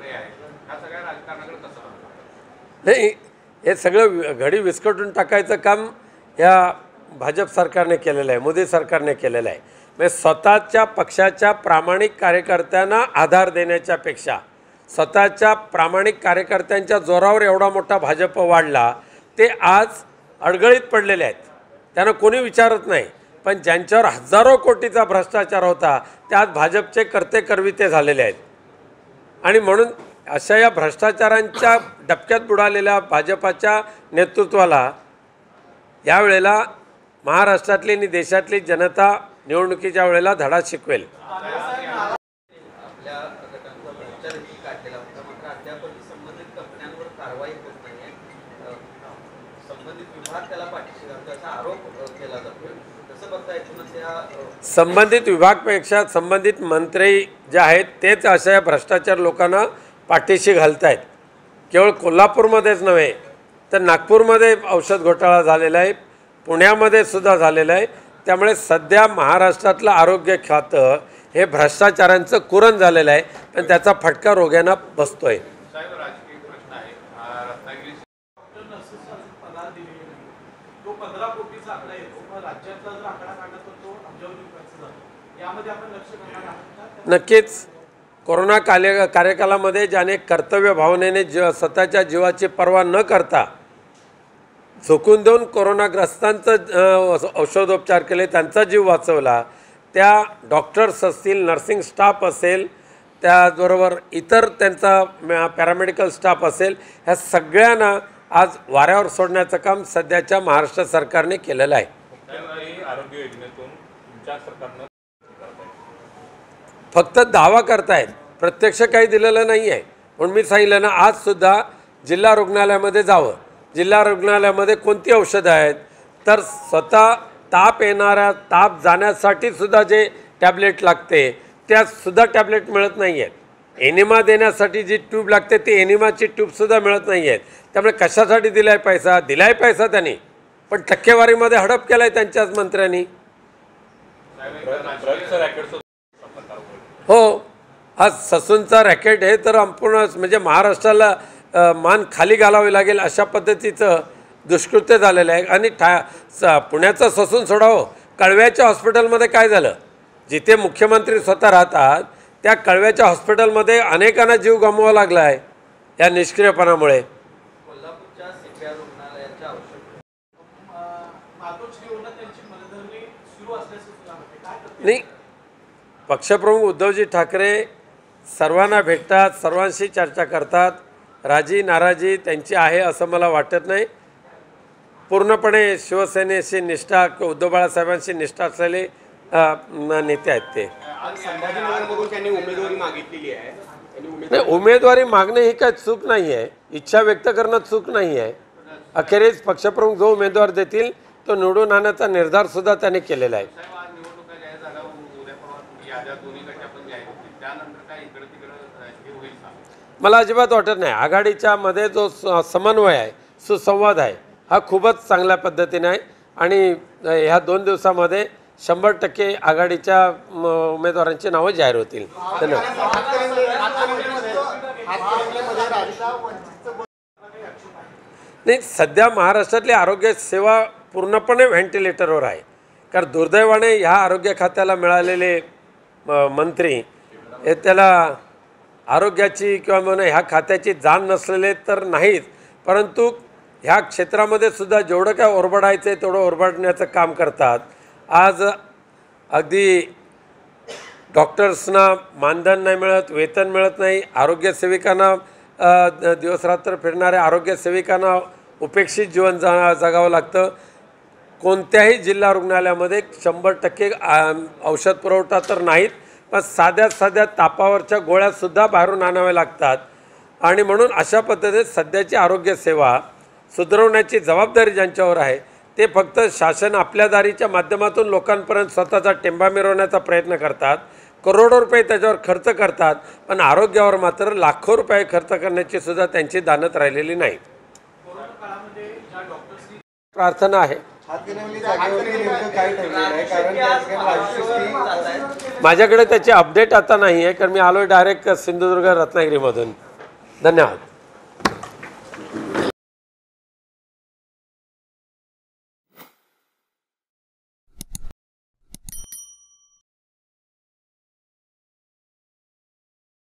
ठाकरे आहेत या सगळ्या राजकारणाकडे कसं बघता? नाही, हे सगळं घडी विस्कटून टाकायचं काम या भाजप सरकारने केलेलं आहे, मोदी सरकारने केलेलं आहे. म्हणजे स्वतःच्या पक्षाच्या प्रामाणिक कार्यकर्त्यांना आधार देण्याच्यापेक्षा स्वतःच्या प्रामाणिक कार्यकर्त्यांच्या जोरावर एवढा मोठा भाजप वाढला, ते आज अडगळीत पडलेले आहेत. त्यांना कोणी विचारत नाही, पण ज्यांच्यावर हजारो कोटीचा भ्रष्टाचार होता ते आज भाजपचे कर्ते करविते झालेले आहेत. आणि म्हणून अशा या भ्रष्टाचारांच्या डबक्यात बुडालेल्या भाजपाच्या नेतृत्वाला यावेळेला महाराष्ट्रातली आणि देशातली जनता निवडणुकीच्या वेळेला धडा शिकवेल. आपल्या गटांचा भ्रष्टाचार काढलेला होता, मात्र अद्यापही संबंधित कंपन्यांवर कारवाई होत नाहीये. संबंधित विभाग त्याला पाठीशी घालतो असा आरोप केला जातोय. कसं बघता एकूणच या संबंधित विभागपेक्षा संबंधित मंत्री जे आहेत तेच अशा भ्रष्टाचार लोकांना पाठीशी घालत आहेत. केवळ कोल्हापूरमध्येच नव्हे तर नागपूरमध्ये औषध घोटाळा झालेला आहे, पुण्यामध्ये सुद्धा झालेलं आहे. त्यामुळे सध्या महाराष्ट्रातलं आरोग्य खातं हे भ्रष्टाचारांचं कुरण झालेलं आहे, पण त्याचा फटका रोग्यांना बसतो आहे. साहेब, राजकीय प्रश्न आहे. रत्नागिरी पगार दिलेली नाही, तो 15 कोटीचा आकडा येतो, पण राज्यातला जर आकडा काढला तर तो अब्जावधी रुपयाचा जातो. यामध्ये आपण लक्ष करणार आहात? नक्कीच. कोरोना कार्यकालामध्ये ज्याने कर्तव्य भावनेने स्वतःच्या जीवाची पर्वा न करता झोकून देऊन कोरोनाग्रस्तांचं औषधोपचार केले, त्यांचा जीव वाचवला, त्या डॉक्टर्स असतील, नर्सिंग स्टाफ असेल, त्याचबरोबर इतर त्यांचा पॅरामेडिकल स्टाफ असेल, ह्या सगळ्यांना आज वाऱ्यावर सोडण्याचं काम सध्याच्या महाराष्ट्र सरकारने केलेलं आहे. आरोग्य योजनेतून तुमच्या सरकारनं फक्त दावा करतायत, प्रत्यक्ष काही दिलेलं नाही आहे. म्हणून मी सांगितलं ना, आजसुद्धा जिल्हा रुग्णालयामध्ये जावं. जिल्हा रुग्णालयामध्ये कोणती औषधं आहेत, तर स्वतः ताप जाण्यासाठी सुद्धा जे टॅबलेट लागते त्यासुद्धा टॅबलेट मिळत नाही आहेत. एनिमा देण्यासाठी जी ट्यूब लागते ती एनिमाची ट्यूबसुद्धा मिळत नाही आहेत. त्यामुळे कशासाठी दिलाय पैसा? दिलाय पैसा त्यांनी, पण टक्केवारीमध्ये हडप केला आहे त्यांच्याच मंत्र्यांनी. हो, हा ससूनचा रॅकेट हे तर संपूर्ण म्हणजे महाराष्ट्राला मान खाली घालावी लागेल अशा पद्धतीचं दुष्कृत्य झालेलं आहे. आणि पुण्याचं ससून सोडावं, कळव्याच्या हॉस्पिटलमध्ये काय झालं? जिथे मुख्यमंत्री स्वतः राहतात त्या कळव्याच्या हॉस्पिटलमध्ये अनेकांना जीव गमवावा लागला आहे या निष्क्रियपणामुळे. कोल्हापूरच्या सीपीआर रुग्णालयाच्या औषध नाही, पक्षप्रमुख उद्धवजी ठाकरे सर्वांना भेटतात, सर्वांशी चर्चा करतात. राजी नाराजी त्यांची आहे असं मला वाटत नाही. पूर्णपणे शिवसेनेशी निष्ठा किंवा उद्धव बाळासाहेबांशी निष्ठा असलेले नेते आहेत ते. संभाजीनगरमधून त्यांनी उमेदवारी मागितलेली आहे. नाही, उमेदवारी मागणे ही काय चूक नाही आहे, इच्छा व्यक्त करणं चूक नाही आहे. अखेरीस पक्षप्रमुख जो उमेदवार देतील तो निवडून आणण्याचा निर्धारसुद्धा त्यांनी केलेला आहे. मला अजिबात वाटत नाही. आघाडीच्या मध्ये जो समन्वय आहे, सुसंवाद आहे, हा खूपच चांगल्या पद्धतीने आहे. आणि ह्या 2 दिवसामध्ये 100% आघाडीच्या उमेदवारांची नावं जाहीर होतील. धन्यवाद. नाही, सध्या महाराष्ट्रातली आरोग्य सेवा पूर्णपणे व्हेंटिलेटरवर आहे. कारण दुर्दैवाने ह्या आरोग्य खात्याला मिळालेले मंत्री हे त्याला आरोग्याची किंवा म्हणून ह्या खात्याची जाण नसलेले तर नाहीत, परंतु ह्या क्षेत्रामध्ये सुद्धा जेवढं काय ओरबडायचं आहे तेवढं ओरबडण्याचं काम करतात. आज अगदी डॉक्टर्सना मानधन नाही मिळत, वेतन मिळत नाही, आरोग्यसेविकांना दिवसरात्र फिरणाऱ्या आरोग्यसेविकांना उपेक्षित जीवन जगावं लागतं. कोणत्याही जिल्हा रुग्णालयामध्ये 100% औषध पुरवठा तर नाहीत, पण साध्या तापावरच्या गोळ्यासुद्धा बाहेरून आणाव्या लागतात. आणि म्हणून अशा पद्धतीने सध्याची आरोग्यसेवा सुधारवण्याची जबाबदारी ज्यांच्यावर आहे ते फक्त शासन आपल्या दारीच्या माध्यमातून लोकांपर्यंत स्वतःचा टेंबा मिरवण्याचा प्रयत्न करतात, करोडो रुपये त्याच्यावर खर्च करतात, पण आरोग्यावर मात्र लाखो रुपये खर्च करण्याची सुद्धा त्यांची दानत राहिलेली नाही. प्रार्थना आहे. माझ्याकडे त्याची अपडेट आता नाही आहे, कारण मी आलो डायरेक्ट सिंधुदुर्ग रत्नागिरीमधून. धन्यवाद.